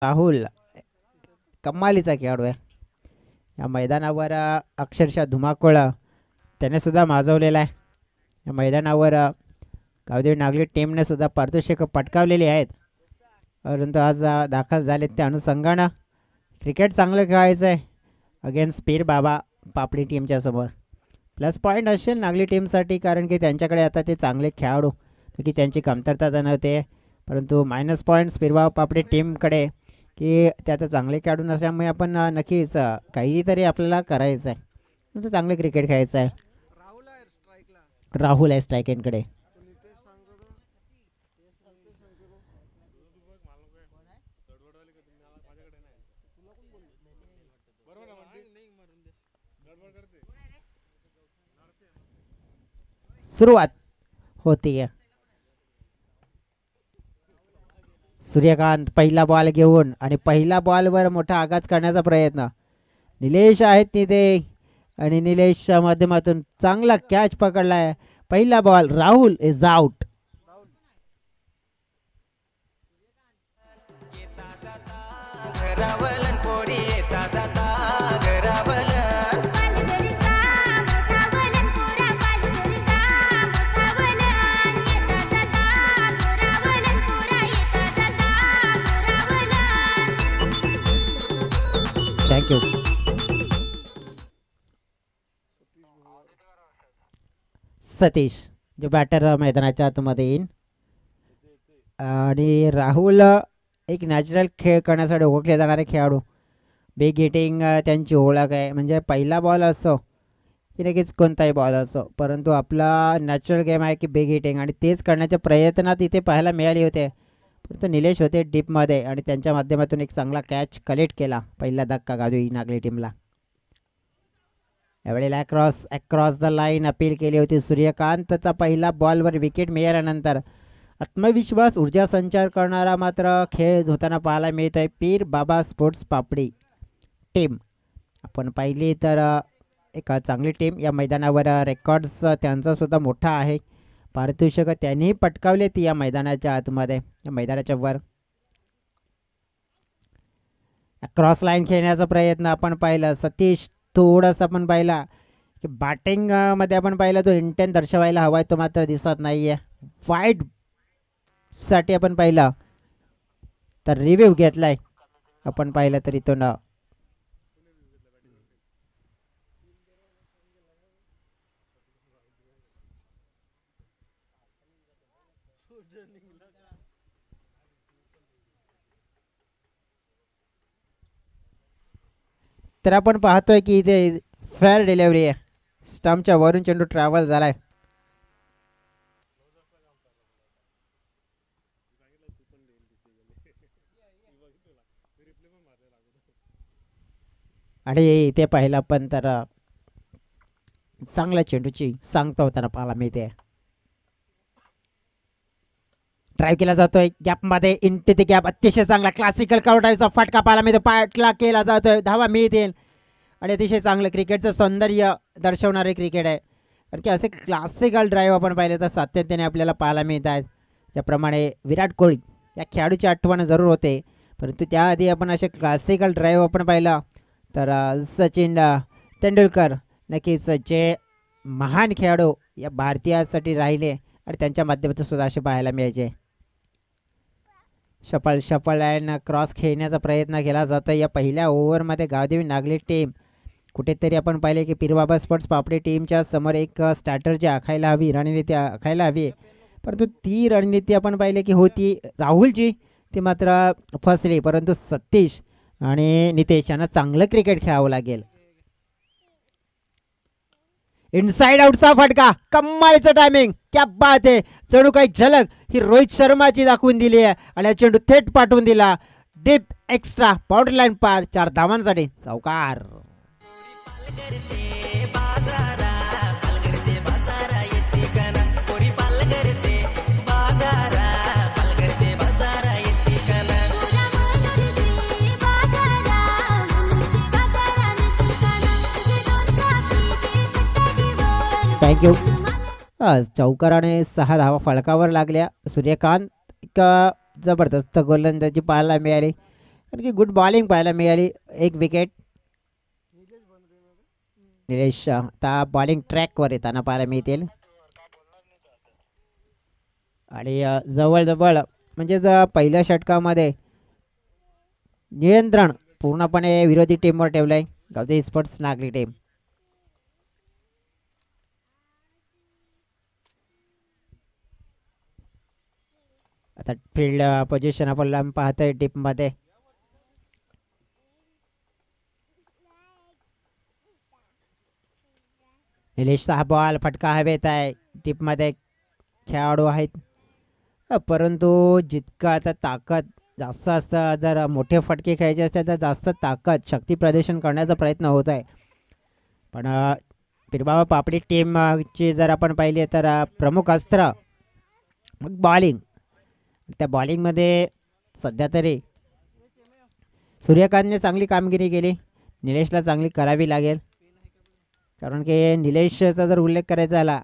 राहुल कमालीचा खेळाडू आहे. या मैदानावर अक्षरशः धुमाकूळ त्याने सुद्धा माजवलेला आहे. या मैदानावर गावदेवी नागली टीमने सुद्धा पारितोषिकं पटकावलेली आहेत. परंतु आज दाखल झाले त्या अनुषंगानं क्रिकेट चांगलं खेळायचं आहे अगेन्स्ट पीर बाबा पापडी टीमच्या समोर. प्लस पॉईंट असेल नागली टीमसाठी, कारण की त्यांच्याकडे आता ते चांगले खेळाडू की त्यांची कमतरता जाणवते. परंतु मायनस पॉईंट्स पीर बाबा पापडी टीमकडे की ते आता चांगले खेळाडू नसल्यामुळे आपण नक्कीच काहीतरी आपल्याला करायचं आहे. म्हणजे चांगले क्रिकेट खेळायचं आहे. राहुल आहे स्ट्राईक एंडकडे. सुरुवात होती. सूर्यकांत पहिला बॉल घेऊन आणि पहिला बॉलवर मोठा आघात करण्याचा प्रयत्न. निलेश आहेत तिथे आणि निलेशच्या माध्यमातून चांगला कॅच पकडलाय. पहिला ball Rahul is out. Thank you. Satish जो बॅटर मैदानाच्या आतमध्ये येईन. आणि राहुल एक नॅचरल खेळ करण्यासाठी ओळखले जाणारे खेळाडू. बिग हिटिंग त्यांची ओळख आहे. म्हणजे पहिला बॉल असो की नक्कीच कोणताही बॉल असो, परंतु आपला नॅचरल गेम आहे की बिग हिटिंग, आणि तेच करण्याच्या प्रयत्नात इथे पाहायला मिळाले होते. परंतु निलेश होते डीपमध्ये आणि त्यांच्या माध्यमातून एक चांगला कॅच कलेक्ट केला. पहिला धक्का गावदेवी नागली टीमला. यावेळेला अक्रॉस द लाईन अपील केली होती. सूर्यकांतचा पहिला बॉलवर विकेट मिळाल्यानंतर आत्मविश्वास ऊर्जा संचार करणारा मात्र खेळ होताना पाहायला मिळत आहे पीर बाबा स्पोर्ट्स पापडी टीम. आपण पाहिली तर एक चांगली टीम. या मैदानावर रेकॉर्ड्स त्यांचा सुद्धा मोठा आहे. पारितोषिकं त्यांनी पटकावले ती या मैदानाच्या आतमध्ये, या मैदानाच्या वर. क्रॉस लाईन खेळण्याचा प्रयत्न आपण पाहिला. सतीश थोडासा आपण पाहिला की बॅटिंगमध्ये आपण पाहिला तो इंटेंट दर्शवायला हवा आहे, तो मात्र दिसत नाही आहे. वाईड साठी आपण पाहिलं तर रिव्ह्यू घेतलाय आपण पाहिलं तरी तो ना. तर आपण पाहतोय की इथे फेअर डिलिव्हरी आहे. स्टंपच्या वरून चेंडू ट्रॅव्हल झालाय. आणि इथे पाहिला पण तर चांगल्या चेंडूची सांगता होताना पाहायला मिळते. ड्राईव्ह केला जातोय गॅपमध्ये इंटू द गॅप. अतिशय चांगला क्लासिकल ड्राईव्हचा फटका पाहायला मिळतो. पाठला केला जातोय, धावा मिळतील आणि अतिशय चांगलं क्रिकेटचं सौंदर्य दर्शवणारे क्रिकेट आहे. कारण की असे क्लासिकल ड्राईव्ह आपण पाहिले तर सातत्याने आपल्याला पाहायला मिळत आहेत. ज्याप्रमाणे विराट कोहली या खेळाडूची आठवण जरूर होते, परंतु त्याआधी आपण असे क्लासिकल ड्राईव्ह आपण पाहिलं तर सचिन तेंडुलकर नक्कीच जे महान खेळाडू या भारतीयासाठी राहिले आणि त्यांच्या माध्यमातून सुद्धा असे पाहायला मिळायचे. शफल लाईन क्रॉस खेळण्याचा प्रयत्न केला जातो. या पहिल्या ओव्हरमध्ये गावदेवी नागली टीम कुठेतरी आपण पाहिले की पीरबाबा स्पोर्ट्स पापडी टीमच्या समोर एक स्ट्रॅटर्जी आखायला हवी, रणनीती आखायला हवी, परंतु ती रणनीती आपण पाहिले की होती राहुलची, ती मात्र फसली. परंतु सतीश आणि नितेश यांना चांगलं क्रिकेट खेळावं लागेल. इनसाइड आउटचा फटका, कमालीचं टायमिंग, क्या बात आहे. जणू काही झलक ही रोहित शर्माची दाखवून दिली आहे आणि चेंडू थेट पाठवून दिला डीप एक्स्ट्रा बाउंड्री लाईन पार. 4 धावांसाठी चौकार. थँक्यू. चौकाराने 6 धावा फलकावर लागल्या. सूर्यकांत एक जबरदस्त गोलंदाजी पाहायला मिळाली. कारण की गुड बॉलिंग पाहायला मिळाली. एक विकेट निलेश आता बॉलिंग ट्रॅकवर येताना पाहायला मिळतील. आणि जवळजवळ म्हणजेच पहिल्या षटकामध्ये नियंत्रण पूर्णपणे विरोधी टीमवर ठेवलं आहे गावठी स्पोर्ट्स नागरी टीम. आता फील्ड पोझिशन आपण पाहतोय टीममध्ये. निलेशचा हा बॉल फटका हवेत आहे. टीममध्ये खेळाडू आहेत परंतु जितका आता ताकद जास्त असतं, जर मोठे फटके खेळायचे असतील तर जास्त ताकद शक्ती प्रदर्शन करण्याचा प्रयत्न होत आहे. पण पिरबाबा पापडी टीमची जर आपण पाहिली तर प्रमुख अस्त्र मग बॉलिंग. त्या बॉलिंगमध्ये सध्या तरी सूर्यकांतने चांगली कामगिरी केली. निलेशला चांगली करावी लागेल. कारण की निलेशचा जर उल्लेख करायचा झाला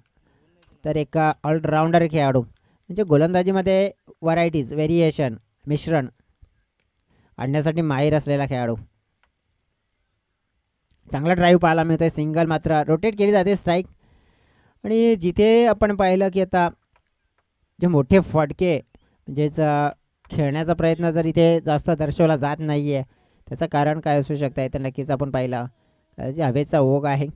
तर एक ऑलराऊंडर खेळाडू म्हणजे गोलंदाजीमध्ये व्हरायटीज व्हेरिएशन मिश्रण आणण्यासाठी माहीर असलेला खेळाडू. चांगला ड्राईव्ह पाहायला मिळतोय. सिंगल मात्र रोटेट केली जाते स्ट्राईक. आणि जिथे आपण पाहिलं की आता जे मोठे फटके म्हणजेच खेळण्याचा प्रयत्न जर इथे जास्त दर्शवला जात नाही आहे त्याचं कारण काय असू शकतं आहे तर नक्कीच आपण पाहिलं जे हवेचा ओघ आहे.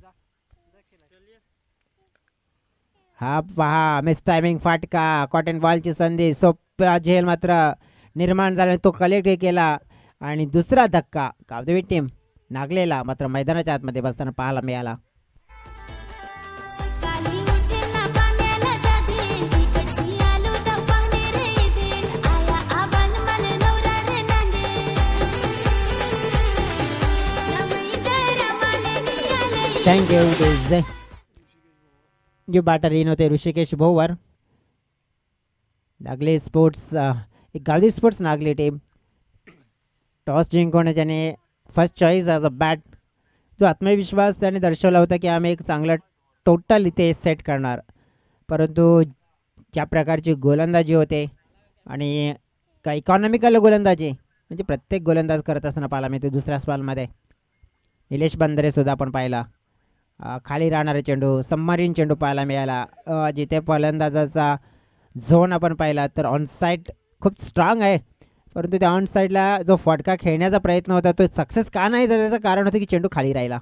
हा पहा मिस टायमिंग फाटका कॉटन बॉलची संधी सोप्या झेल मात्र निर्माण झाला. तो कलेक्ट केला आणि दुसरा धक्का गावदेवी टीम नागलेला मात्र मैदानाच्या आतमध्ये बसताना पाहायला मिळाला. थँक्यू. जो बॅटर इन होते ऋषिकेश भोवर. नागले स्पोर्ट्स एक गावठी स्पोर्ट्स नागली टीम टॉस जिंकवणे त्याने first choice as a bat. जो आत्मविश्वास त्याने दर्शवला होता की आम्ही एक चांगलं टोटल इथे सेट करणार. परंतु ज्या प्रकारची गोलंदाजी होते आणि का इकॉनॉमिकल गोलंदाजी म्हणजे प्रत्येक गोलंदाज करत असताना पाहायला मिळते. दुसऱ्या स्पॉलमध्ये निलेश बंदरेसुद्धा आपण पाहिला. खाली राहणारे चेंडू सबमरीन चेंडू पाहायला मिळाला. जिथे फलंदाजाचा झोन आपण पाहिला तर ऑन साईड खूप स्ट्रॉंग आहे. परंतु त्या ऑन साईडला जो फटका खेळण्याचा प्रयत्न होता तो सक्सेस का नाही झाल्याचं कारण होतं की चेंडू खाली राहिला.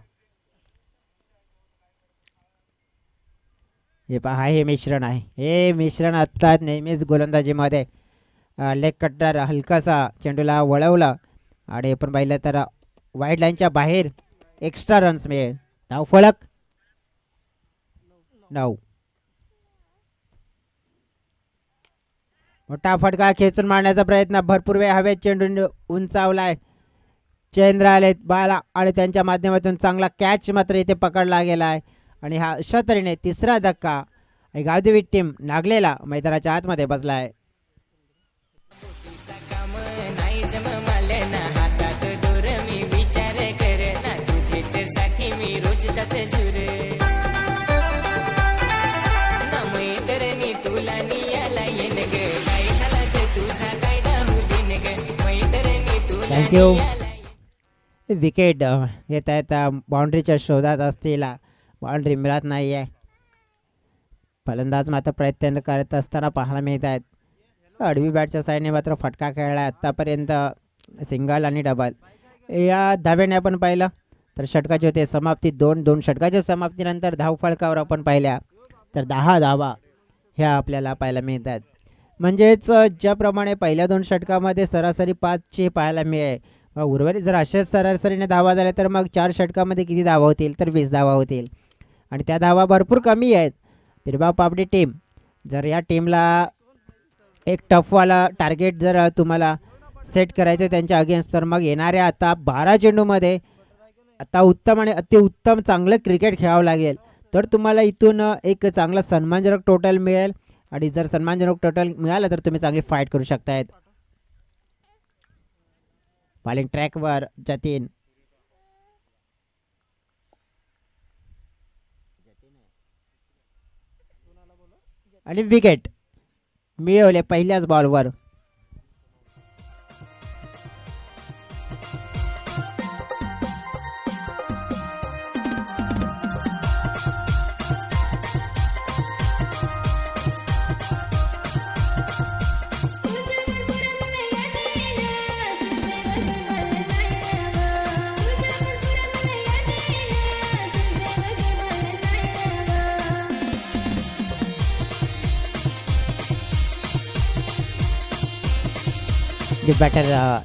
हे पहा हे मिश्रण आहे. हे मिश्रण आत्ता नेहमीच गोलंदाजीमध्ये लेग कट्टर हलकासा चेंडूला वळवलं आणि आपण पाहिलं तर वाईड लाईनच्या बाहेर एक्स्ट्रा रन्स मिळेल. धाव फलक 9. मोठा फटका खेचून मारण्याचा प्रयत्न भरपूर वेळ हवेत चेंडू उंचावलाय. चेंद्र आलेत बाला आणि त्यांच्या माध्यमातून चांगला कॅच मात्र इथे पकडला गेला आहे. आणि हा अशा तऱ्हेने तिसरा धक्का गावदेवी टीम नागलेला मैदानाच्या आतमध्ये बसला आहे. थँक्यू. विकेट येत आहेत बाउंड्रीच्या शोधात असतील. बाउंड्री मिळत नाही आहे. फलंदाज मात्र प्रयत्न करत असताना पाहायला मिळत आहेत. आडवी बॅटच्या साईडने मात्र फटका खेळला आत्तापर्यंत सिंगल आणि डबल. या धाव्याने आपण पाहिलं तर षटकाचे होते समाप्ती 2-2. षटकाच्या समाप्तीनंतर धावफलकावर आपण पाहिल्या तर 10 धावा ह्या आपल्याला पाहायला मिळतात. म्हणजेच ज्याप्रमाणे पहिल्या 2 षटकामध्ये सरासरी 5ची पाहायला मिळेल उर्वरित जर अशाच सरासरीने धावा झाल्या तर मग 4 षटकामध्ये किती धावा होतील तर 20 धावा होतील. आणि त्या धावा भरपूर कमी आहेत. पिरबाव पापडी टीम जर या टीमला एक टफवाला टार्गेट जर तुम्हाला सेट करायचं त्यांच्या अगेन्स्ट तर मग येणाऱ्या आता 12 चेंडूमध्ये आता उत्तम आणि अतिउत्तम चांगलं क्रिकेट खेळावं लागेल तर तुम्हाला इथून एक चांगला सन्मानजनक टोटल मिळेल. आणि जर सन्मानजनक टोटल मिळालं तर तुम्ही चांगली फाईट करू शकतायत. बॉलिंग ट्रॅकवर जतीन आणि विकेट मिळवले पहिल्याच बॉलवर. बॅटर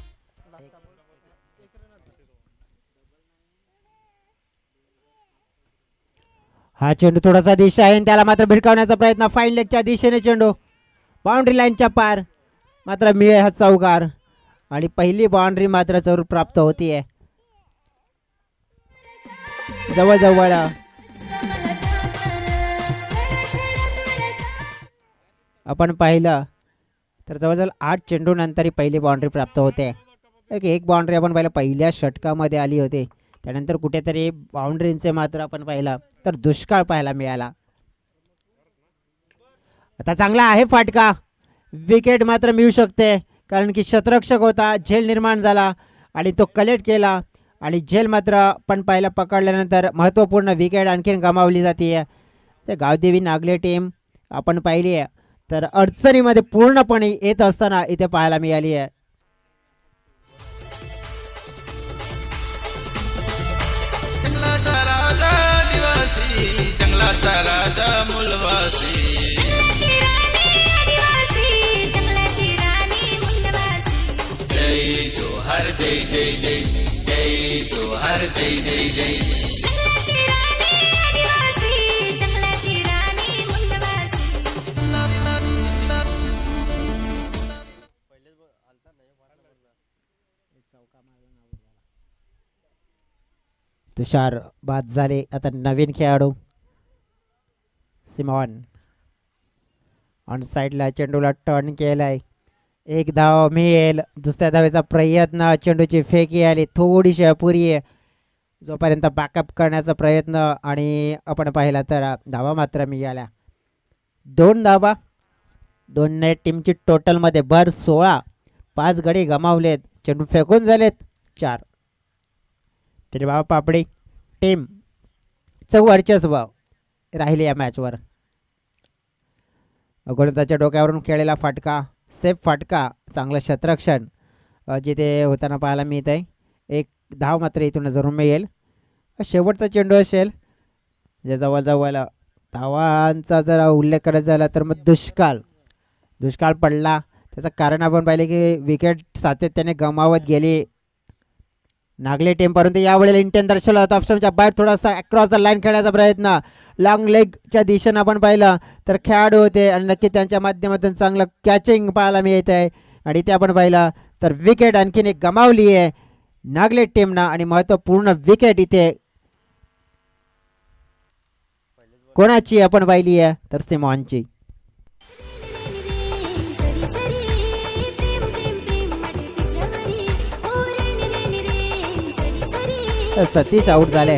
हा चेंडू थोडासा दिशा आहे त्याला मात्र भिडकावण्याचा प्रयत्न फाईन लेगच्या दिशेने चेंडू बाउंड्री लाईनच्या पार मात्र मिळेल हा चौकार आणि पहिली बाउंड्री मात्र जरूर प्राप्त होतीये जवळजवळ आपण पाहिलं तर जवळजवळ 8 चेंडू नंतर ही पहिली बाउंड्री प्राप्त होते एक बाउंड्री आपण पाहिलं पहिल्या षटकामध्ये आली होती त्यानंतर कुठेतरी बाउंड्रींचे मात्र आपण पाहिलं तर दुष्काळ पाहायला मिळाला आता चांगला आहे फाटका विकेट मात्र मिळू शकते कारण की शतरक्षक होता झेल निर्माण झाला आणि तो कलेक्ट केला आणि झेल मात्र आपण पाहायला पकडल्यानंतर महत्त्वपूर्ण विकेट आणखीन गमावली जाते ते गावदेवी नागले टीम आपण पाहिली आहे तर अडचणीमध्ये पूर्णपणे येत असताना इथे पाहायला मिळाली आहे जय जोहर जय जय जय जय जोहर जय जय जय तुषार बाद झाले आता नवीन खेळाडू सिमॉन ऑन साइडला चेंडूला टर्न केलाय एक धाव मिळेल दुसऱ्या धावेचा प्रयत्न चेंडूची फेकी आली थोडीशी अपुरी आहे जोपर्यंत बॅकअप करण्याचा प्रयत्न आणि आपण पाहिला तर धावा मात्र मिळाल्या 2 धावा दोन्ही टीमची टोटलमध्ये भर 16 5 गडी गमावलेत चेंडू फेकून झालेत 4 तरी बाबा पापडी टीम वर्चस्व राहिली या मॅचवर गोलंदाजाच्या डोक्यावरून खेळलेला फाटका सेफ फाटका चांगलं क्षेत्ररक्षण जिथे होताना पाहायला मिळत आहे एक धाव मात्र इथून जरूर मिळेल शेवटचा चेंडू असेल जे जवळजवळ धावांचा जर उल्लेख करायचा झाला तर मग दुष्काळ पडला त्याचं कारण आपण पाहिले की विकेट सातत्याने गमावत गेली नागले टीम परंतु यावेळेला इंटेन दर्शवला होता ऑप्शनच्या बाहेर थोडासा अक्रॉस द लाईन खेळण्याचा प्रयत्न लॉंग लेगच्या दिशेनं आपण पाहिलं तर खेळाडू होते आणि नक्की त्यांच्या माध्यमातून चांगलं कॅचिंग पाहायला मिळत आहे आणि ते आपण पाहिलं तर विकेट आणखीन एक गमावली आहे नागले टीमनं आणि महत्त्वपूर्ण विकेट इथे कोणाची आपण पाहिली आहे तर सिमॉनची सतीश आउट झाले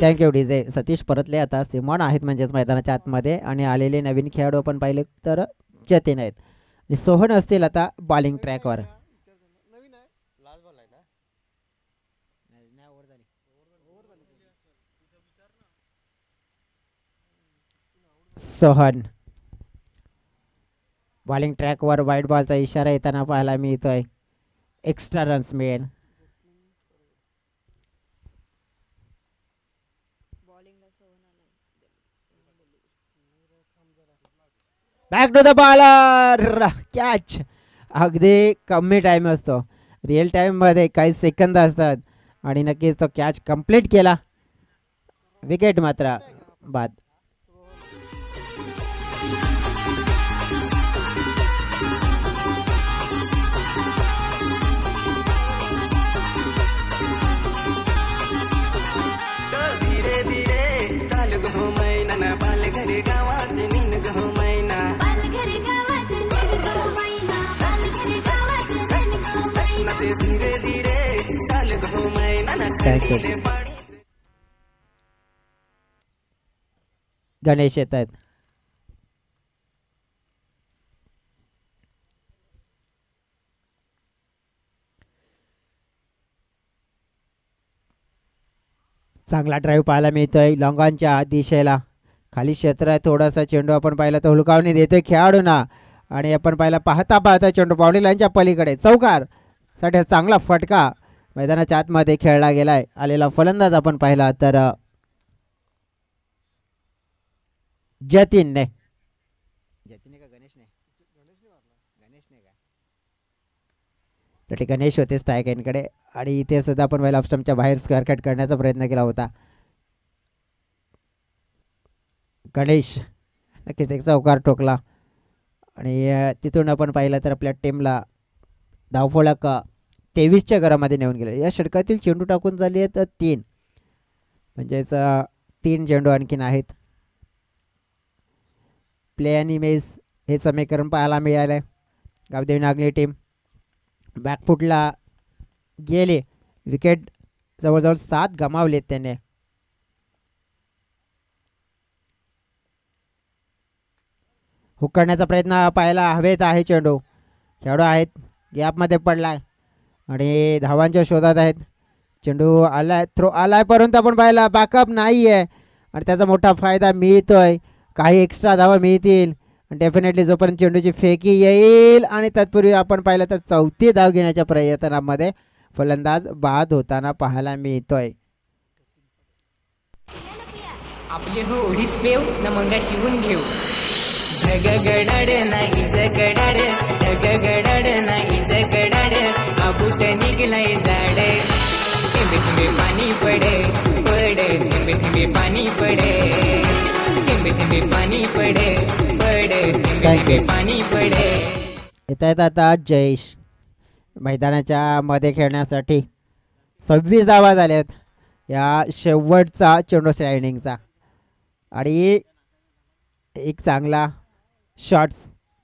थँक्यू डीजे सतीश परतले आता सिमॉन आहेत म्हणजेच मैदानाच्या आतमध्ये आणि आलेले नवीन खेळाडू आपण पाहिले तर जतीन आहेत आणि सोहन असतील आता बॉलिंग ट्रॅकवर सोहन बॉलिंग ट्रॅकवर वाईट बॉलचा इशारा येताना पाहायला मिळतोय एक्स्ट्रा रन्स मिळेल back to the bowler catch अगदी कमी टाइम असतो रिअल टाईममध्ये काही सेकंद असतात आणि नक्कीच तो कॅच कंप्लीट केला विकेट मात्र बाद गणेश येत आहेत चांगला ड्राईव्ह पाहायला मिळतोय लॉंगॉनच्या दिशेला खाली क्षेत्र आहे थोडासा चेंडू आपण पाहिला तर हुलकावणी देतोय खेळाडूंना आणि आपण पाहिला पाहता चेंडू बाउंड्री लाईनच्या पलीकडे चौकार साठी चांगला फटका मैदानाच्या आतमध्ये खेळला गेलाय. आलेला फलंदाज आपण पाहिला तर जतीनने का गणेशने गणेश होते स्ट्राईक एंडकडे आणि इथे सुद्धा आपण पहिला ऑप्शनच्या बाहेर स्क्वेअर कट करण्याचा प्रयत्न केला होता. गणेश नक्कीच एक चौकार ठोकला आणि तिथून आपण पाहिलं तर आपल्या टीमला धावफलक 23च्या घरामध्ये नेऊन गेले. या षटकातील चेंडू टाकून झाली आहेत 3, म्हणजेच 3 चेंडू आणखीन आहेत. प्ले आणि मेस हे समीकरण पाहायला मिळालं. गावदेवी नागली टीम बॅकफुटला गेले, विकेट जवळजवळ 7 गमावलेत त्याने. हुक करण्याचा प्रयत्न पाहायला हवेत आहे. चेंडू खेळाडू आहेत गॅपमध्ये पडला आणि धावांच्या शोधात आहेत. चेंडू आलाय, थ्रो आलाय, परंतु आपण पाहिला बॅकअप नाही आहे आणि त्याचा मोठा फायदा मिळतोय. काही एक्स्ट्रा धावा मिळतील डेफिनेटली जोपर्यंत चेंडूची फेकी येईल. आणि तत्पूर्वी आपण पाहिलं तर 4थी धाव घेण्याच्या प्रयत्नामध्ये फलंदाज बाद होताना पाहायला मिळतोय. आपली होडीच पेव न मंगा शिवून घेऊ. झगगडाड नाही जगडाड, झगगडाड नाही जगडाड, आबूट निघलाय झाड. थेंबे थेंबे पाणी पडे पडे, थेंबे थेंबे पाणी पडे, थेंबे थेंबे पाणी पडे पडे, थेंबे थेंबे पाणी पडे. येत आहेत आता जयेश मैदानाच्या मध्ये खेळण्यासाठी. 26 धावा झाल्यात या शेवटचा चेंडू इनिंगचा आणि एक चांगला शॉट्स,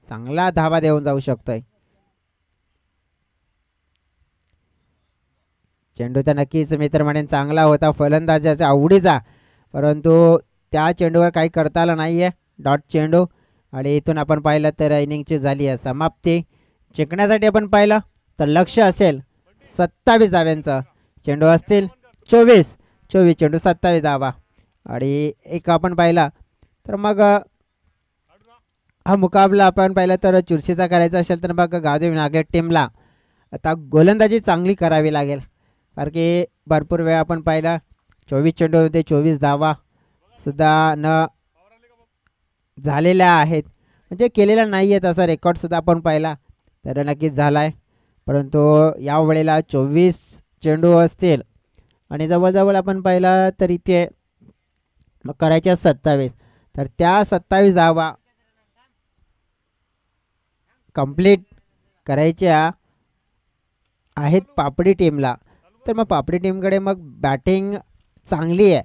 चांगला धावा देऊन जाऊ शकतोय. चेंडू तर नक्कीच मित्र म्हणेन चांगला होता, फलंदाजाच्या आवडीचा, परंतु त्या चेंडूवर काही करता आलं नाही आहे. डॉट चेंडू आणि इथून आपण पाहिलं तर इनिंगची झाली आहे समाप्ती. जिंकण्यासाठी आपण पाहिलं तर लक्ष असेल 27 धाव्यांचं, चेंडू असतील 24 चेंडू 27 धावा. आणि एक आपण पाहिला तर मग हा मुकाबला आपण पाहिला तर चुरशीचा करायचा असेल तर मग गावदेवी नागले टीमला आता गोलंदाजी चांगली करावी लागेल. कारण की भरपूर वेळ आपण पाहिला 24 चेंडूमध्ये 24 धावा सुद्धा न झालेल्या आहेत, म्हणजे केलेला नाही आहे तसा रेकॉर्डसुद्धा आपण पाहिला तर नक्कीच झाला आहे. परंतु यावेळेला 24 चेंडू असतील आणि जवळजवळ आपण पाहिला तर इथे मग करायच्या 27, तर त्या 27 धावा कंप्लीट करायच्या आहेत पापडी टीमला. तर मग पापडी टीमकडे मग बॅटिंग चांगली आहे,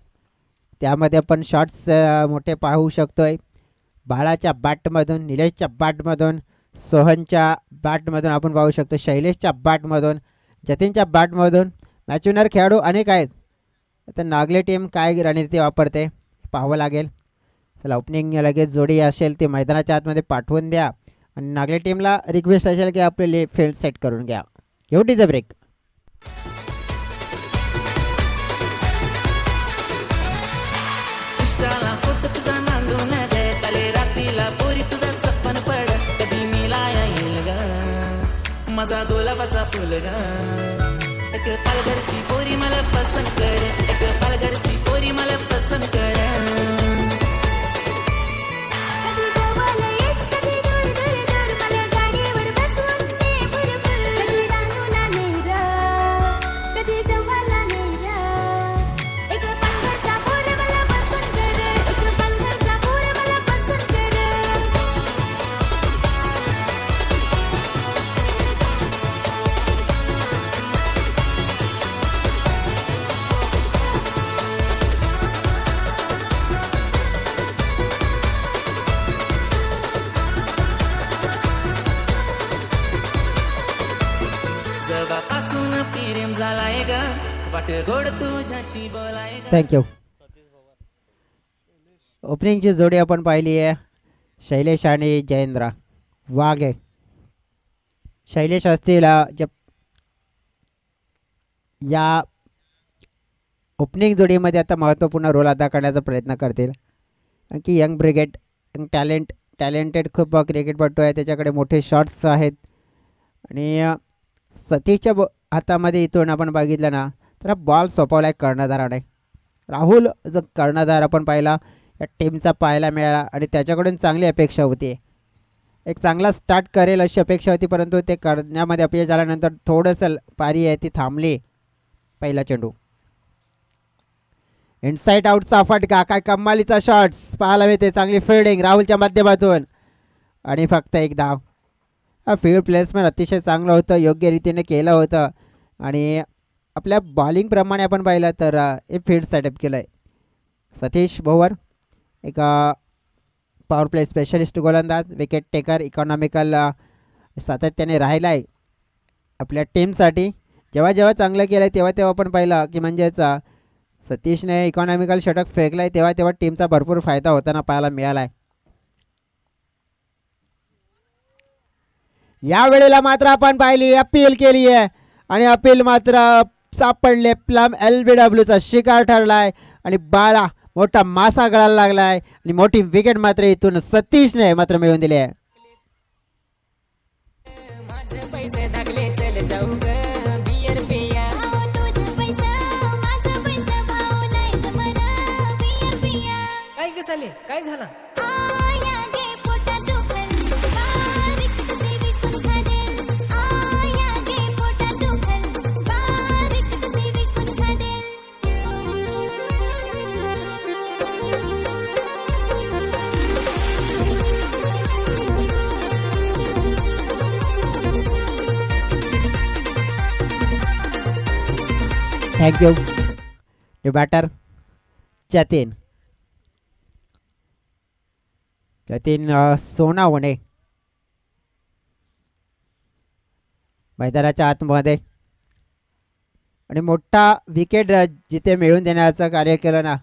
त्यामध्ये आपण शॉट्स मोठे पाहू शकतोय. बाळाच्या बॅटमधून, निलेशच्या बॅटमधून, सोहनच्या बॅटमधून आपण पाहू शकतो, शैलेशच्या बॅटमधून, जतीनच्या बॅटमधून मॅच विनर खेळाडू अनेक आहेत. तर नागले टीम काय रणनीती वापरते पाहावं लागेल. चला ओपनिंग लगेच जोडी असेल ती मैदानाच्या आतमध्ये पाठवून द्या आणि नागले टीमला रिक्वेस्ट असेल की आपले फील्ड सेट करून घ्या. एवढीच ब्रेक. माझा गोलाबाचा फुल ग, एक पालघरची पोरी मला पसंत कर, एक पालघरची पोरी मला पसंत कर. थँक्यू. ओपनिंगची जोडी आपण पाहिली आहे शैलेश आणि जयेंद्र वाघे. शैलेश असतील या ओपनिंग जोडीमध्ये आता महत्त्वपूर्ण रोल अदा करण्याचा प्रयत्न करतील, कारण की यंग ब्रिगेड, यंग टॅलेंटेड खूप क्रिकेटपटू आहे, त्याच्याकडे मोठे शॉट्स आहेत आणि सतीशच्या हातामध्ये इथून आपण बघितलं ना तर बॉल सोपवलाय कर्णधाराने. राहुल जो कर्णधार आपण पाहिला या टीमचा पाहायला मिळाला आणि त्याच्याकडून चांगली अपेक्षा होती. एक चांगला स्टार्ट करेल अशी अपेक्षा होती, परंतु ते करण्यामध्ये अपयश झाल्यानंतर थोडंसं पारी आहे ती थांबली. पहिला चेंडू इनसाइड आउटचा फटका, काय कमालीचा शॉट्स पाहायला मिळते. चांगली फिल्डिंग राहुलच्या माध्यमातून आणि फक्त एक धाव. फील्ड प्लेसमेंट अतिशय चांगलं होतं, योग्य रीतीने केलं होतं आणि आपल्या बॉलिंगप्रमाणे आपण पाहिलं तर एक फील्ड सेटअप केलं आहे. सतीश भोवर एक पॉवर प्ले स्पेशलिस्ट गोलंदाज, विकेट टेकर, इकॉनॉमिकल सातत्याने राहिला आहे आपल्या टीमसाठी. जेव्हा जेव्हा चांगलं केलं आहे तेव्हा तेव्हा आपण पाहिलं की म्हणजेच सतीशने इकॉनॉमिकल षटक फेकलं आहे तेव्हा तेव्हा टीमचा भरपूर फायदा होताना पाहायला मिळाला आहे. या वेळेला मात्र आपण पाहिली अपील केली आहे आणि अपील मात्र सापडले. प्लम LBWचा शिकार ठरलाय आणि बाळा मोठा मासा गळायला लागलाय आणि मोठी विकेट मात्र इथून सतीशने मात्र मिळवून दिली आहे. माझे पैसे दाखले चल जाऊ ग बियर पिया. काय कसाले काय झाला. Thank you. New batter Jatin Sonawane मैदानाच्या आतमध्ये आणि मोठा विकेट जिथे मिळवून देण्याचं कार्य केलं ना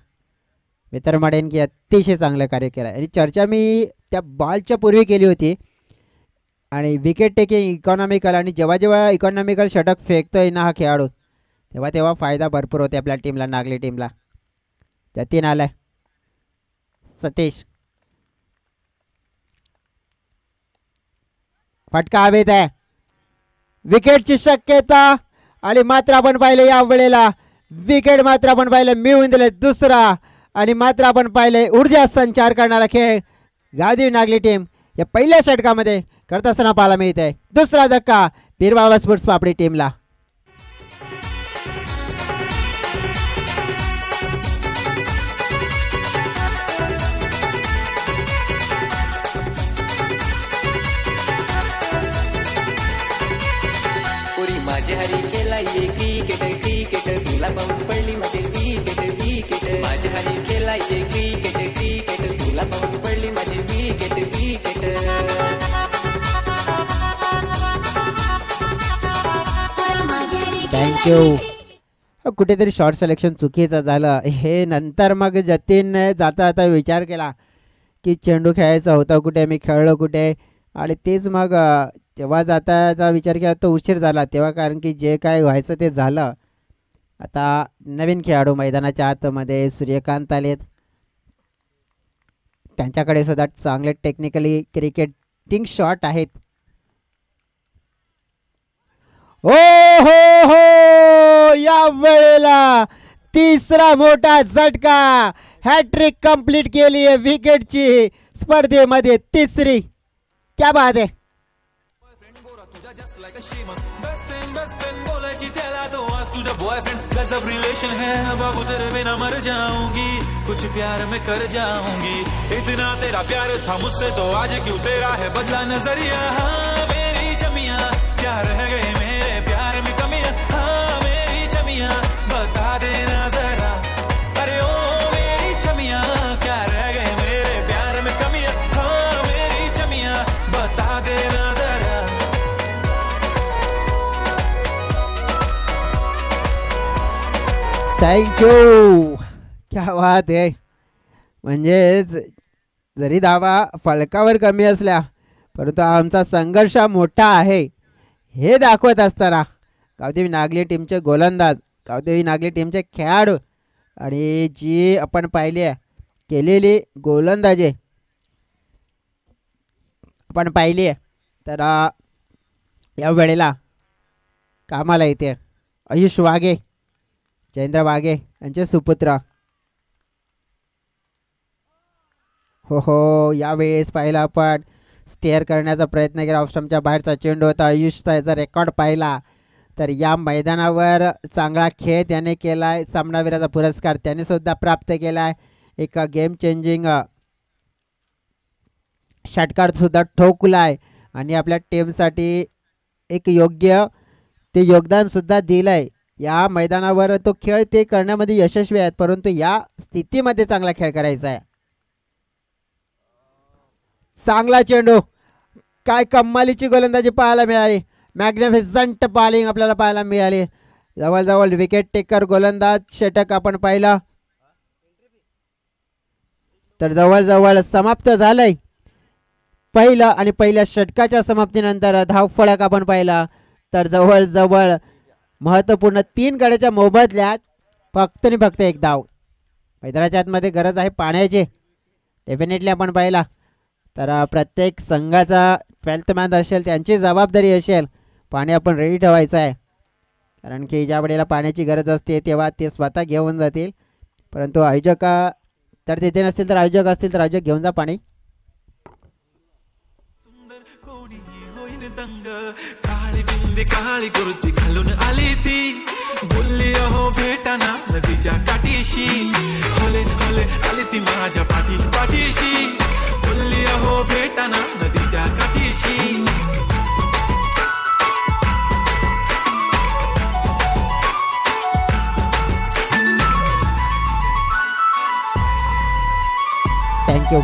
मी तर म्हणेन की अतिशय चांगलं कार्य केलं. आणि चर्चा मी त्या बॉलच्या पूर्वी केली होती आणि विकेट टेकिंग इकॉनॉमिकल आणि जेव्हा जेव्हा इकॉनॉमिकल षटक फेकतोय ना हा खेळाडू तेव्हा तेव्हा फायदा भरपूर होते आपल्या टीमला, नागली टीमला. जतीन आलाय. सतीश फटका हवेत आहे, विकेटची शक्यता आणि मात्र आपण पाहिलं या वेळेला विकेट मात्र आपण पाहिलं मिळवून दिले दुसरा आणि मात्र आपण पाहिले ऊर्जा संचार करणारा खेळ गावदेवी नागली टीम या पहिल्या षटकामध्ये करत असताना पाहायला मिळत आहे. दुसरा धक्का पीरबाबा स्पोर्ट्स पापडी टीमला. माझे हरी केला ये क्रिकेट क्रिकेट तुला पाहून पडली माझी विकेट विकेट. माझे हरी केला ये क्रिकेट क्रिकेट तुला पाहून पडली माझी विकेट विकेट. थँक्यू. कुठेतरी शॉर्ट सिलेक्शन चुकीचं झालं हे नंतर मग जतीनने जाता जाता विचार केला की चेंडू खेळायचा होता कुठे, मी खेळलो कुठे आणि तेच मग जेव्हा जाताचा विचार केला तो उशीर झाला तेव्हा, कारण की जे काय व्हायचं ते झालं. आता नवीन खेळाडू मैदानाच्या आतमध्ये सूर्यकांत आलेत, त्यांच्याकडे सुद्धा चांगले टेक्निकली क्रिकेटिंग शॉट आहेत. हो हो हो या वेळेला तिसरा मोठा झटका, हॅट्रिक कंप्लीट केली आहे विकेटची स्पर्धेमध्ये तिसरी. क्या बात आहे. गजब रिलेशन है बाबू तेरे बिना मर जाऊंगी, कुछ प्यार में कर जाऊंगी, इतना तेरा प्यार था मुझसे तो आज क्यों तेरा है बदला नजरिया. हाँ मेरी जमिया क्या रह गए मेरे प्यार में कमियां, हाँ मेरी जमिया बता देना जरा. अरे ओ मेरी जमिया क्या रह गए मेरे प्यार में कमियां, हाँ मेरी जमिया बता देना जरा. थँक्यू. क्या बात आहे. म्हणजे जरी धावा फलकावर कमी असल्या परंतु आमचा संघर्ष मोठा आहे हे दाखवत असताना गावदेवी नागली टीमचे गोलंदाज, गावदेवी नागली टीमचे खेळाडू आणि जी आपण पाहिली आहे केलेली गोलंदाजी आपण पाहिली आहे तर या वेळेला कामाला येते. आयुष वाघे, जयेंद्र वाघे यांचे सुपुत्र. हो यावेळेस पाहिला आपण स्टेअर करण्याचा प्रयत्न केला. ऑफस्टम्पच्या बाहेरचा चेंडू होता. आयुषचा याचा रेकॉर्ड पाहिला तर या मैदानावर चांगला खेळ त्याने केला आहे. सामनावीराचा पुरस्कार त्याने सुद्धा प्राप्त केला आहे. एक गेम चेंजिंग षटकार सुद्धा ठोकला आहे आणि आपल्या टीमसाठी एक योग्य ते योगदान सुद्धा दिलं आहे. या मैदानावर तो खेळ ते करण्यामध्ये यशस्वी आहेत, परंतु या स्थितीमध्ये चांगला खेळ करायचा आहे. चांगला चेंडू, काय कमालीची गोलंदाजी पाहायला मिळाली. मॅग्निफिसंट बॉलिंग आपल्याला पाहायला मिळाली. जवळजवळ विकेट टेकर गोलंदाज षटक आपण पाहिलं तर जवळजवळ समाप्त झालंय. पहिलं आणि पहिल्या षटकाच्या समाप्तीनंतर धावफलक आपण पाहिला तर जवळजवळ महत्त्वपूर्ण 3 गड्याच्या मोबदल्यात फक्त आणि फक्त एक धाव. मैदानाच्या आतमध्ये गरज आहे पाण्याची. डेफिनेटली आपण पाहिला तर प्रत्येक संघाचा 12th मॅन असेल त्यांची जबाबदारी असेल पाणी आपण रेडी ठेवायचं आहे, कारण की ज्या वेळेला पाण्याची गरज असते तेव्हा ते स्वतः घेऊन जातील. परंतु आयोजक तर तिथे नसतील तर आयोजक असतील तर आयोजक घेऊन जा पाणी. काळी बिंदी काळी कुर्ती घालून आली ती, बोलली अहो भेटाना नदीच्या काठीशी, हले हले आली ती माझ्या पाठीशी, बोलली अहो भेटाना नदीच्या काठीशी. थँक्यू.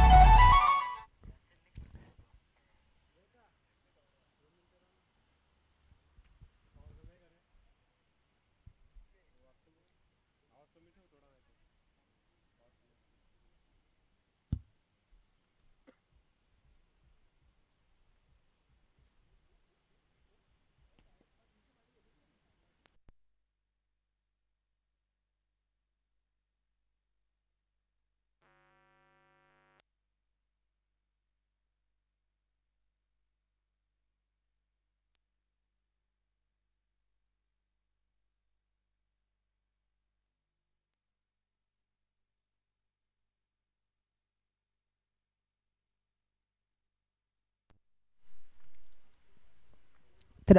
तर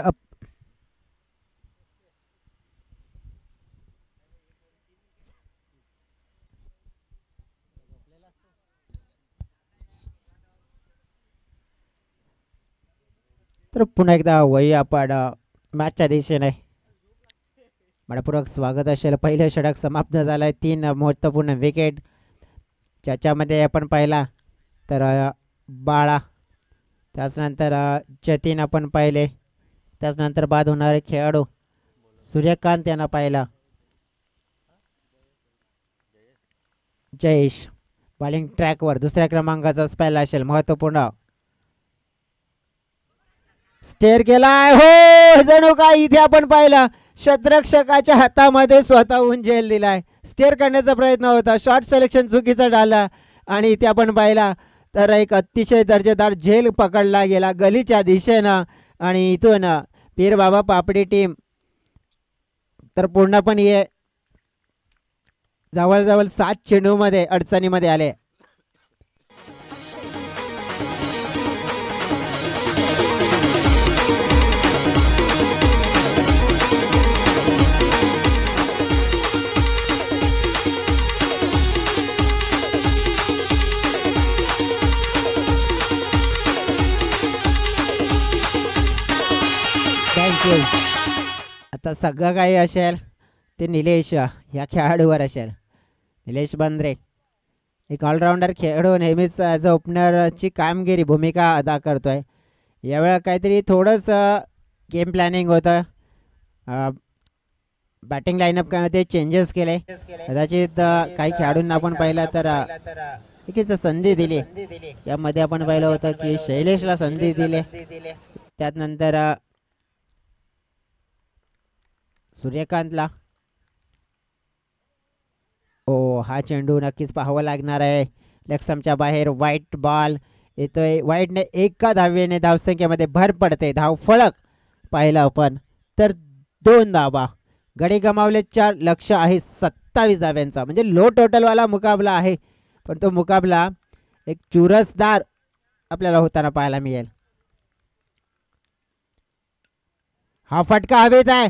पुन्हा एकदा वही आपण मॅचच्या दिशेने मनपूर्वक स्वागत असेल. पहिलं षटक समाप्त झालं आहे. 3 महत्त्वपूर्ण विकेट ज्याच्यामध्ये आपण पाहिला तर बाळा, त्याचनंतर जतीन आपण पाहिले, त्याचनंतर बाद होणारे खेळाडू सूर्यकांत यांना पाहिला, जयेश बॉलिंग ट्रॅकवर दुसऱ्या क्रमांकाचा स्पेल असेल. महत्त्वपूर्ण स्टेअर केलाय. हो जणू काय इथे आपण पाहिलं शतरक्षकाच्या हातामध्ये स्वतःहून झेल दिलाय. स्टेअर करण्याचा प्रयत्न होता, शॉर्ट सिलेक्शन चुकीचा झाला आणि इथे आपण पाहिला तर एक अतिशय दर्जेदार झेल पकडला गेला गलीच्या दिशेनं आणि इथून पीर बाबा पापडी टीम तर पूर्णपणे जवळजवळ 7 चेंडूमध्ये अडचणीमध्ये आले. थँक्यू. आता सगळं काही असेल ते निलेश या खेळाडूवर असेल. निलेश बंद्रे एक ऑलराऊंडर खेळाडू, नेहमीच ॲज अ ओपनरची कामगिरी भूमिका अदा करतो आहे. यावेळा काहीतरी थोडंसं गेम प्लॅनिंग होतं, बॅटिंग लाईनअपमध्ये चेंजेस केले. कदाचित काही खेळाडूंना आपण पाहिलं तर एकीच संधी दिली. यामध्ये आपण पाहिलं होतं की शैलेशला संधी दिली, त्यानंतर सूर्यकांतला. ओ हा चेंडू नक्कीच पाहावा लागणार आहे. लेगस्टंपच्या बाहेर व्हाईट बॉल येतोय. व्हाईटने एका धावेने धावसंख्येमध्ये भर पडते. धाव फळक पाहिला आपण तर 2 धावा. गडी गमावले 4, लक्ष आहे 27 धाव्यांचा. म्हणजे लो टोटलवाला मुकाबला आहे, पण तो मुकाबला एक चुरसदार आपल्याला होताना पाहायला मिळेल. हा फटका हवेत आहे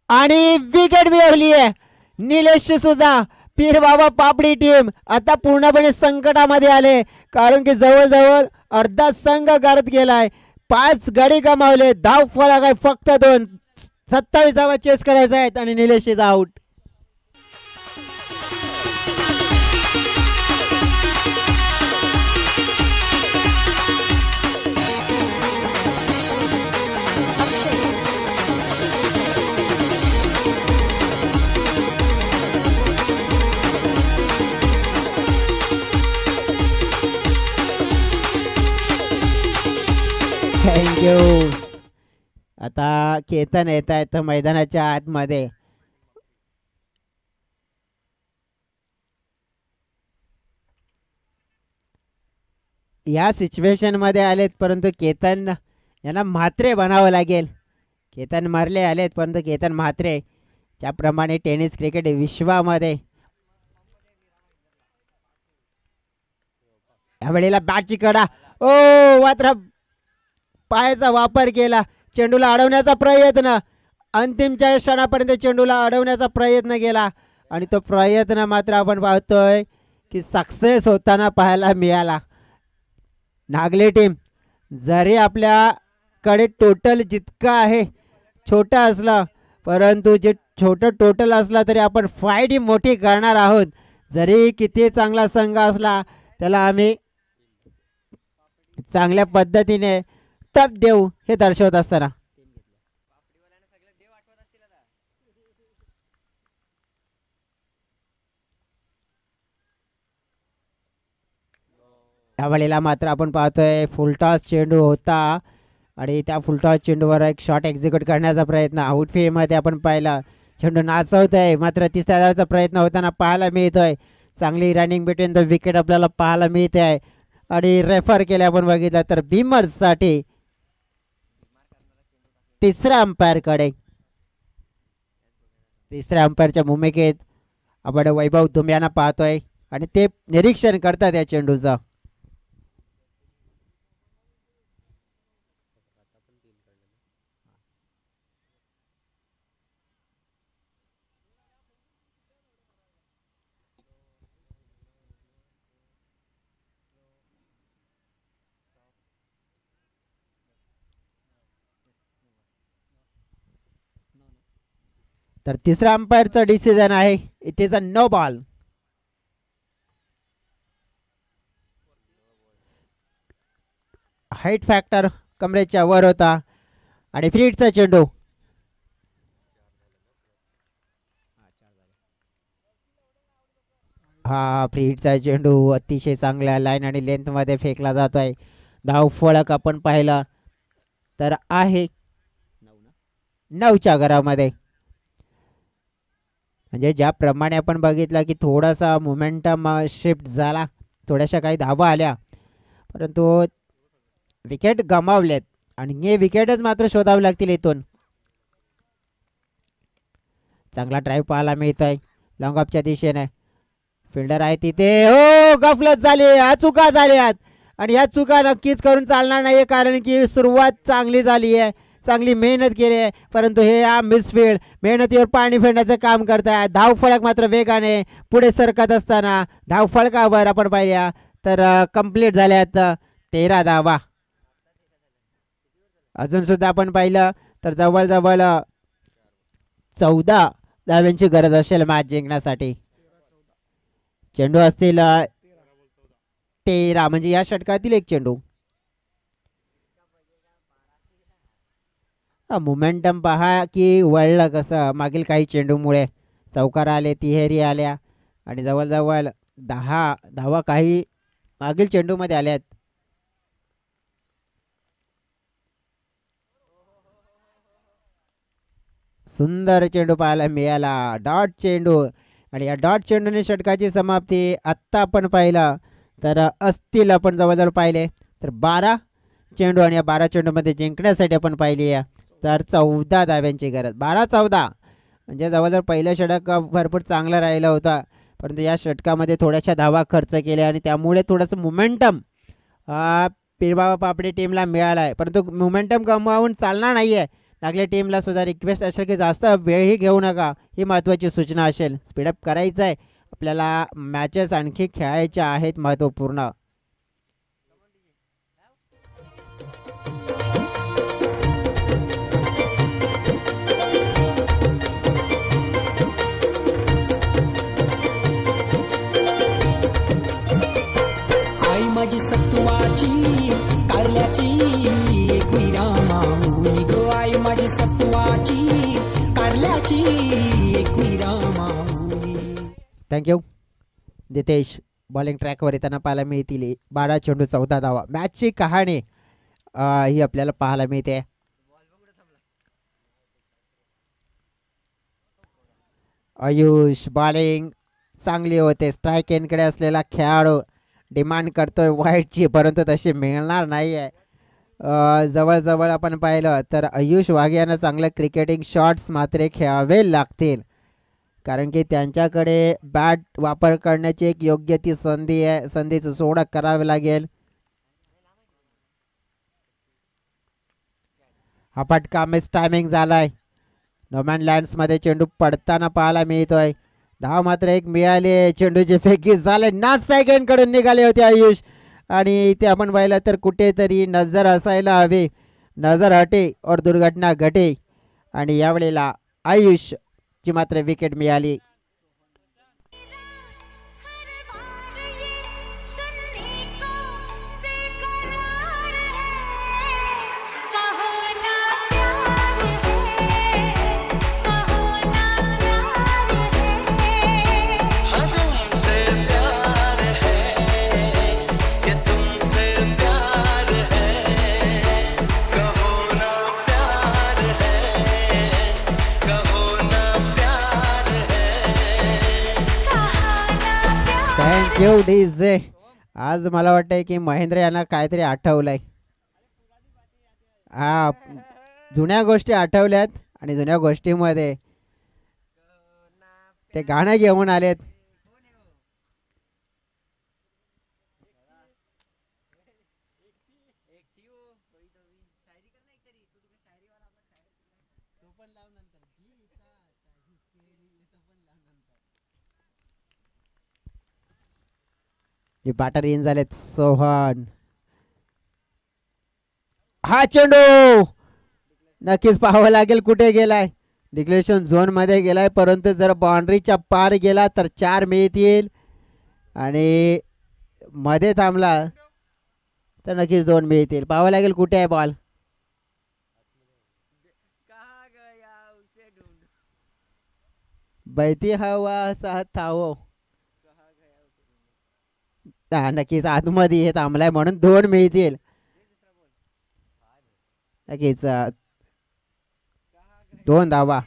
आणि विकेट मिळवली आहे. निलेश सुद्धा पीर बाबा पापडी टीम आता पूर्णपणे संकटामध्ये आले, कारण की जवळजवळ अर्धा संघ गारत गेलाय. 5 गडी गमावले, धाव फलक आहे फक्त 2. 27 धावा चेस करायचा आहेत आणि निलेश इज आउट. थँक्यू. आता केतन येत आहेत मैदानाच्या आतमध्ये. या सिच्युएशन मध्ये आलेत, परंतु केतन यांना म्हात्रे बनावं लागेल. केतन मारले आलेत, परंतु केतन म्हात्रे ज्याप्रमाणे टेनिस क्रिकेट विश्वामध्ये यावेळेला बॅटची कडा मात्र पायाचा वापर केला. चेंडूला अडवण्याचा प्रयत्न, अंतिमच्या क्षणापर्यंत चेंडूला अडवण्याचा प्रयत्न केला आणि तो प्रयत्न मात्र आपण पाहतोय की सक्सेस होताना पाहायला मिळाला. नागले टीम जरी आपल्याकडे टोटल जितका आहे छोटा असला, परंतु जे छोटं टोटल असला तरी आपण फाईट ही मोठी करणार आहोत. जरी किती चांगला संघ असला त्याला आम्ही चांगल्या पद्धतीने टप देऊ हे दर्शवत असताना यावेळेला मात्र आपण पाहतोय फुलटॉस चेंडू होता आणि त्या फुलटॉस चेंडूवर एक शॉट एक्झिक्यूट करण्याचा प्रयत्न आउटफील्डमध्ये आपण पाहिला. चेंडू नाचवतोय, मात्र तिसऱ्या धावाचा प्रयत्न होताना पाहायला मिळतोय. चांगली रनिंग बिटवीन द विकेट आपल्याला पाहायला मिळते आहे आणि रेफर केले आपण बघितलं तर बीमर्ससाठी तिसऱ्या अंपायरकडे, तिसऱ्या अंपायरच्या भूमिकेत आपण वैभव धुम यांना पाहतोय आणि ते निरीक्षण करतात या चेंडूचं. तर तिसऱ्या अंपायरचा डिसिजन आहे, it is a no ball. Height factor कमरेच्या वर होता आणि फ्रीडचा चेंडू. हा फ्रीडचा चेंडू अतिशय चांगल्या लाईन आणि लेंथ मध्ये फेकला जातोय. धाव फलक आपण पाहिला तर आहे 9च्या घरामध्ये. म्हणजे ज्याप्रमाणे आपण बघितलं की थोडासा मोमेंटम शिफ्ट झाला, थोड्याशा काही धावा आल्या, परंतु विकेट गमावलेत आणि हे विकेटच मात्र शोधावे लागतील इथून. चांगला ड्राईव्ह पाहायला मिळतोय लॉंग ऑफच्या दिशेने. फिल्डर आहे तिथे, हो गफलत झाली, चुका झाल्यात आणि या चुका नक्कीच करून चालणार नाही, कारण की सुरुवात चांगली झाली आहे, चांगली मेहनत केली आहे, परंतु हे हा मिसफील्ड मेहनतीवर पाणी फेडण्याचं काम करत आहे. धाव फलक मात्र वेगाने पुढे सरकत असताना धाव फलकावर आपण पाहिल्या तर कंप्लीट झाल्यात 13 धावा. अजून सुद्धा आपण पाहिलं तर जवळजवळ 14 धाव्यांची गरज असेल मॅच जिंकण्यासाठी. चेंडू असतील 13, म्हणजे या षटकातील एक चेंडू. मोमेंटम पहा की वळलं कसं. मागील काही चेंडूमुळे चौकार आले, तिहेरी आल्या आणि जवळजवळ 10 धावा काही मागील चेंडूमध्ये आल्यात. सुंदर चेंडू पाहायला मिळाला, डॉट चेंडू, आणि या डॉट चेंडूने षटकाची समाप्ती आत्ता आपण पाहिला तर असतील आपण जवळजवळ पाहिले तर 12 चेंडू आणि या 12 चेंडूमध्ये जिंकण्यासाठी आपण पाहिली आहे तर 14 धाव्यांची गरज, 12-14. म्हणजे जवळजवळ पहिलं षटक भरपूर चांगलं राहिलं होतं, परंतु या षटकामध्ये थोड्याशा धावा खर्च केल्या आणि त्यामुळे थोडंसं मोमेंटम पिरबाबा पापडे टीमला मिळाला आहे. परंतु मोमेंटम गमावून चालणार नाही आहे. नागले टीमला सुद्धा रिक्वेस्ट असेल की जास्त वेळही घेऊ नका, ही महत्त्वाची सूचना असेल. स्पीडअप करायचं आहे आपल्याला, मॅचेस आणखी खेळायच्या आहेत महत्त्वपूर्ण. आई माझी सत्वाची कारल्याची एक विरामाऊली गो, आई माझी सत्वाची कारल्याची एक विरामाऊली. थँक्यू नितेश. बॉलिंग ट्रॅकवर येताना पाहायला मिळतील 12 चेंडू 14 धावा. मॅचची कहाणी ही आपल्याला पाहायला मिळते. आयुष बॉलिंग चांगली होते. स्ट्राईक एनकडे असलेला खेळाडू डिमांड करतोय वाईटची, परंतु तशी मिळणार नाही आहे. जवळजवळ आपण पाहिलं तर आयुष वाघे यांना चांगलं क्रिकेटिंग शॉट्स मात्र खेळावे लागतील, कारण की त्यांच्याकडे बॅट वापर करण्याची एक योग्य ती संधी आहे. संधीचं सोडा करावे लागेल. हा फटका मिस टायमिंग झालाय. नोमॅन लँड्समध्ये चेंडू पडताना पाहायला मिळतोय. धाव मात्र एक मिळाली. चेंडूची फेकी झाले, नाच कडून निघाले होते आयुष, आणि इथे आपण पाहिलं तर कुठेतरी नजर असायला हवी. नजर हटे और दुर्घटना घटे, आणि यावेळेला आयुष ची मात्र विकेट मिळाली. Thank you DJ. आज मला वाटतंय की महेंद्र यांना काहीतरी आठवलंय. हा, जुन्या गोष्टी आठवल्यात आणि जुन्या गोष्टीमध्ये ते गाणं घेऊन आलेत. बॅटर इन झालेत सोहन. हा चेंडू नक्कीच पाहावं लागेल कुठे गेलाय. डिक्लेरेशन झोन मध्ये गेलाय, परंतु जर बाउंड्रीच्या पार गेला तर 4 मिळतील, आणि मध्ये थांबला तर नक्कीच 2 मिळतील. पाहावं लागेल कुठे आहे बॉल. बैती हवा साथ थावो. नक्कीच आतमध्ये हे थांबलाय म्हणून 2 मिळतील. नक्कीच 2 धावा.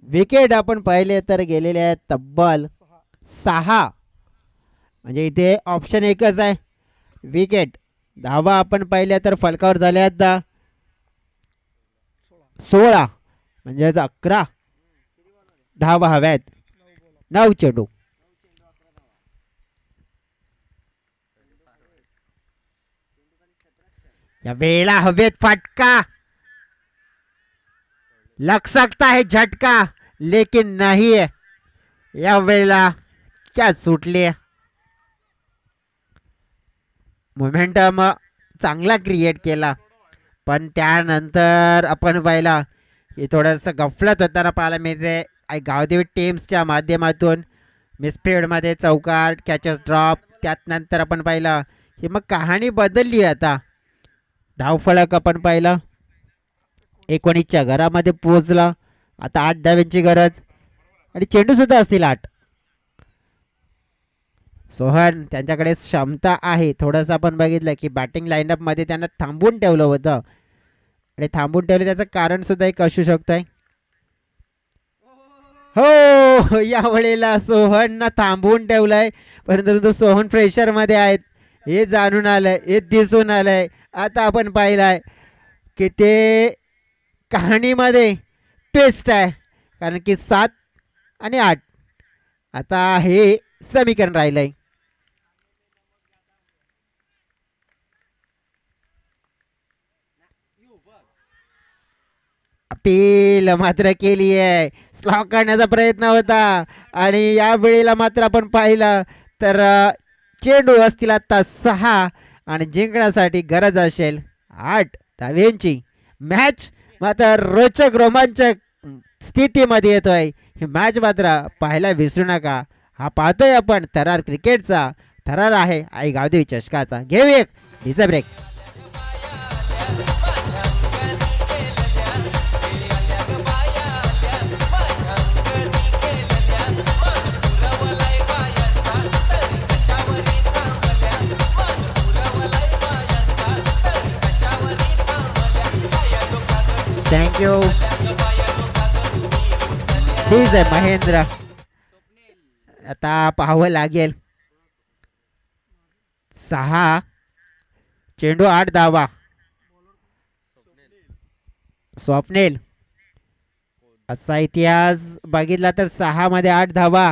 विकेट आपण पाहिले तर गेलेले आहेत तब्बल 6. म्हणजे इथे ऑप्शन एकच आहे विकेट. धावा आपण पाहिल्या तर फलकावर झाल्या आहेत 16, म्हणजेच 11 धावा हव्यात. 9 चेंडू. या वेळेला हवेत फटका. लग सकता है झटका लेकिन नहीं है. या वेळेला क्या सुटले. मोमेंटम चांगला क्रिएट केला, पण त्यानंतर आपण पाहिला की थोडंसं गफलत होताना पाहायला मिळते. गावदेवी टीम्सच्या माध्यमातून मिसफील्डमध्ये चौकार, कॅचेस ड्रॉप. त्यानंतर आपण पाहिलं की मग कहाणी बदलली. आता धावफलक आपण पाहिलं 19च्या घरामध्ये पोहोचला. आता 8 धाव्यांची गरज, आणि चेंडू सुद्धा असतील 8. सोहन त्यांच्याकडे क्षमता आहे. थोडंसं आपण बघितलं की बॅटिंग लाईनअपमध्ये त्यांना थांबून ठेवलं होतं, आणि थांबून ठेवलं त्याचं कारण सुद्धा एक असू शकतंय. हो या वेळेला सोहननं थांबवून ठेवलंय, परंतु सोहन प्रेशर मध्ये आहेत हे जाणून आलंय, हे दिसून आलंय. आता आपण पाहिलंय की ते कहाणीमध्ये ट्विस्ट आहे, कारण की 7 आणि 8 आता हे समीकरण राहिलंय. अपील मात्र केली आहे, स्लॉक करण्याचा प्रयत्न होता आणि या वेळेला मात्र आपण पाहिलं तर चेंडू असतील आता 6 आणि जिंकण्यासाठी गरज असेल 8 धाव्यांची. मॅच मात्र रोचक रोमांचक स्थितीमध्ये येतोय. ही मॅच मात्र पाहायला विसरू नका. हा पाहतोय आपण थरार क्रिकेटचा, थरार आहे आई गावदेवी चषकाचा. घेऊ एक हिचा ब्रेक. थँक्यू. ठीक आहे महेंद्र, आता पाहावं लागेल. 6 चेंडू 8 धावा. स्वप्नील असा इतिहास बघितला तर 6 मध्ये 8 धावा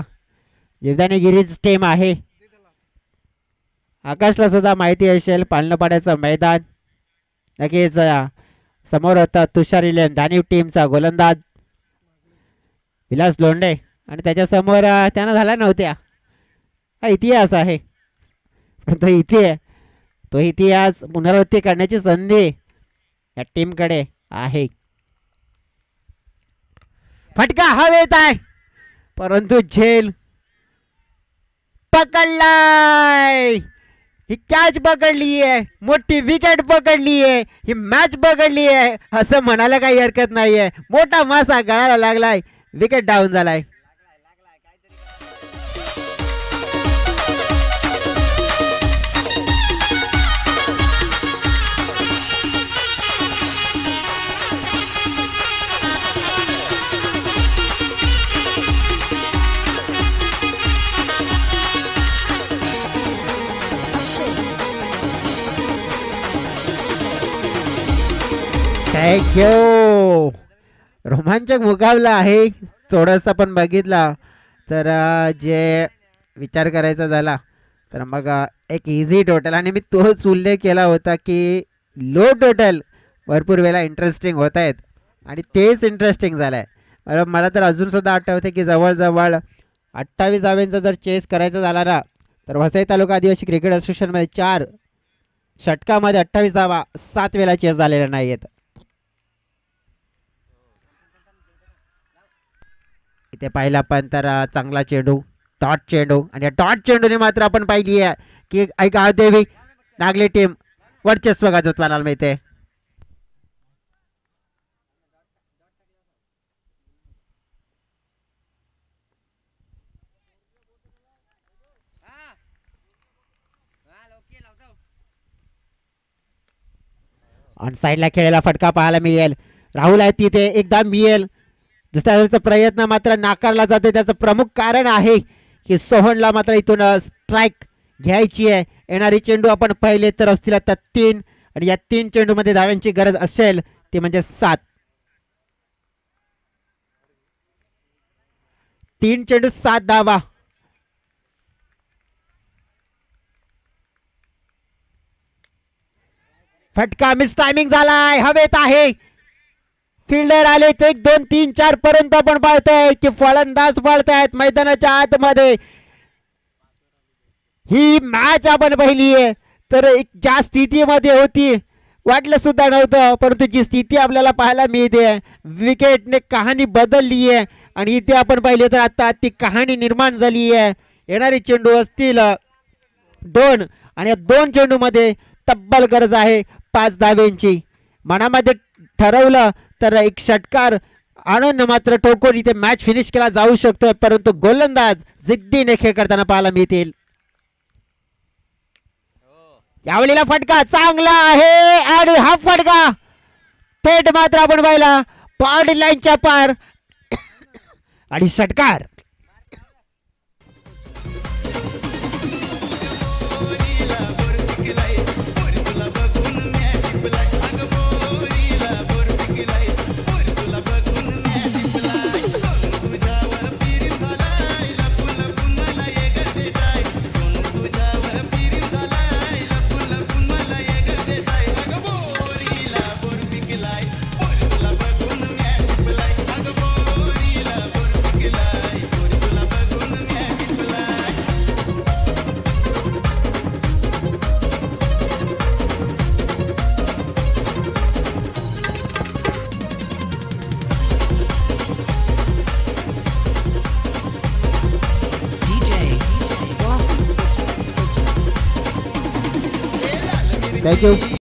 जीवदानी गिरीज टीम आहे. आकाशला सुद्धा माहिती असेल पालनपाड्याचं मैदान. नक्कीच समोर होता तुषार इलेम दानीव टीमचा गोलंदाज विलास लोंढे आणि त्याच्या समोर त्यांना झाल्या नव्हत्या. हा इतिहास आहे, पण तो इतिहास पुनरावृत्ती करण्याची संधी या टीमकडे आहे. फटका हवेत आहे, परंतु झेल पकडलाय. ही कॅच पकडली आहे, मोठी विकेट पकडली आहे, ही मॅच पकडली आहे असं म्हणायला काही हरकत नाहीये. मोठा मासा गळायला लागलाय, विकेट डाऊन झालाय. थँक्यू. रोमांचक मुकाबला आहे. थोडंसं पण बघितला तर जे विचार करायचा झाला तर मग एक इझी टोटल, आणि मी तोच उल्लेख केला होता की लो टोटल भरपूर वेळेला इंटरेस्टिंग होत आहेत आणि तेच इंटरेस्टिंग झालं आहे. मला तर अजूनसुद्धा आठवते की जवळजवळ 28 धाव्यांचा जर चेस करायचा झाला ना तर वसई तालुका आदिवासी क्रिकेट असोसिएशनमध्ये 4 षटकामध्ये 28 धावा 7 वेळा चेस झालेल्या नाही आहेत. इथे पाहिला पण तर चांगला चेंडू, डॉट चेंडू, आणि या डॉट चेंडूने मात्र आपण पाहिली आहे की गावदेवी नागली टीम वर्चस्व गाजवताना मिळते. ऑन साईडला खेळायला फटका पाहायला मिळेल. राहुल आहे तिथे, एकदा मिळेल. दुसऱ्या प्रयत्न मात्र नाकारला जाते. त्याचं प्रमुख कारण आहे की सोहनला मात्र इथून स्ट्राईक घ्यायची आहे. येणारी चेंडू आपण पाहिले तर असतील आता 3, आणि या 3 चेंडूमध्ये धाव्यांची गरज असेल ती म्हणजे 7. 3 चेंडू 7 धावा. फटका मिस टायमिंग झालाय, हवेत आहे. फिल्डर आले 1 2 3 4 पर्यंत आपण पाहतोय की फलंदाज पळतायत मैदानाच्या आतमध्ये. ही मॅच आपण पाहिली आहे तर एक ज्या स्थितीमध्ये होती वाटलं सुद्धा नव्हतं, परंतु जी स्थिती आपल्याला पाहायला मिळते विकेटने कहाणी बदलली आहे आणि इथे आपण पाहिले तर आता ती कहाणी निर्माण झाली आहे. येणारे चेंडू असतील 2 आणि या 2 चेंडूमध्ये तब्बल गरज आहे 5 धाव्यांची. मनामध्ये ठरवलं तर एक षटकार आणून मात्र ठोकून इथे मॅच फिनिश केला जाऊ शकतो, परंतु गोलंदाज जिद्दीने खेळ करताना पाहायला मिळतील. यावेळेला फटका चांगला आहे आणि हा फटका थेट मात्र आपण पाहिला बाउंड्री लाईनच्या पार आणि षटकार. Thank you.